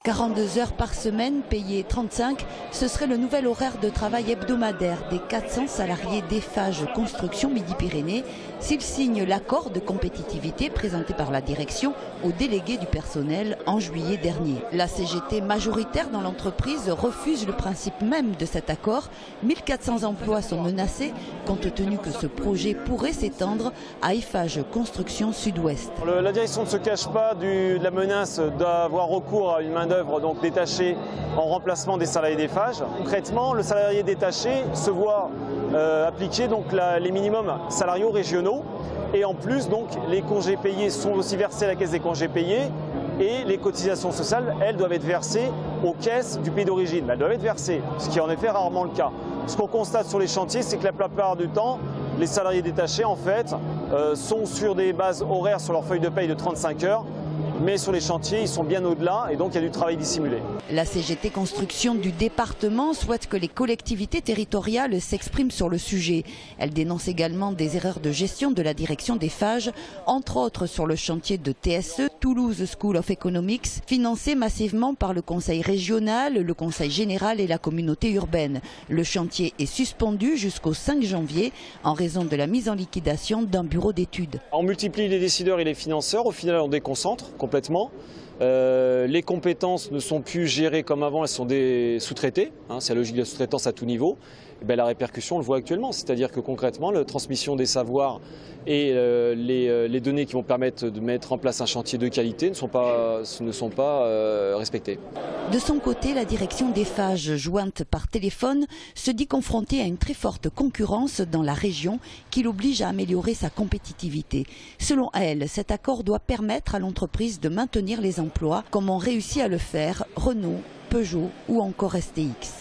42 heures par semaine, payées 35, ce serait le nouvel horaire de travail hebdomadaire des 400 salariés d'Eiffage Construction Midi-Pyrénées s'ils signent l'accord de compétitivité présenté par la direction aux délégués du personnel en juillet dernier. La CGT majoritaire dans l'entreprise refuse le principe même de cet accord. 1400 emplois sont menacés compte tenu que ce projet pourrait s'étendre à Eiffage Construction Sud-Ouest. La direction ne se cache pas de la menace d'avoir recours à une main-d'œuvre donc détachée en remplacement des salariés d'Eiffage. Concrètement, le salarié détaché se voit appliquer donc les minimums salariaux régionaux et en plus donc les congés payés sont aussi versés à la caisse des congés payés et les cotisations sociales, elles, doivent être versées aux caisses du pays d'origine. Elles doivent être versées, ce qui est en effet rarement le cas. Ce qu'on constate sur les chantiers, c'est que la plupart du temps, les salariés détachés en fait sont sur des bases horaires sur leur feuille de paye de 35 heures. Mais sur les chantiers, ils sont bien au-delà et donc il y a du travail dissimulé. La CGT Construction du département souhaite que les collectivités territoriales s'expriment sur le sujet. Elle dénonce également des erreurs de gestion de la direction d'Eiffage, entre autres sur le chantier de TSE, Toulouse School of Economics, financé massivement par le Conseil régional, le Conseil général et la communauté urbaine. Le chantier est suspendu jusqu'au 5 janvier en raison de la mise en liquidation d'un bureau d'études. On multiplie les décideurs et les financeurs, au final on déconcentre complètement. Les compétences ne sont plus gérées comme avant, elles sont sous-traitées. C'est la logique de la sous-traitance à tout niveau. Et la répercussion, on le voit actuellement, c'est-à-dire que concrètement, la transmission des savoirs et les données qui vont permettre de mettre en place un chantier de qualité ne sont pas respectées. De son côté, la direction d'Eiffage, jointe par téléphone, se dit confrontée à une très forte concurrence dans la région qui l'oblige à améliorer sa compétitivité. Selon elle, cet accord doit permettre à l'entreprise de maintenir les emplois comme ont réussi à le faire Renault, Peugeot ou encore STX.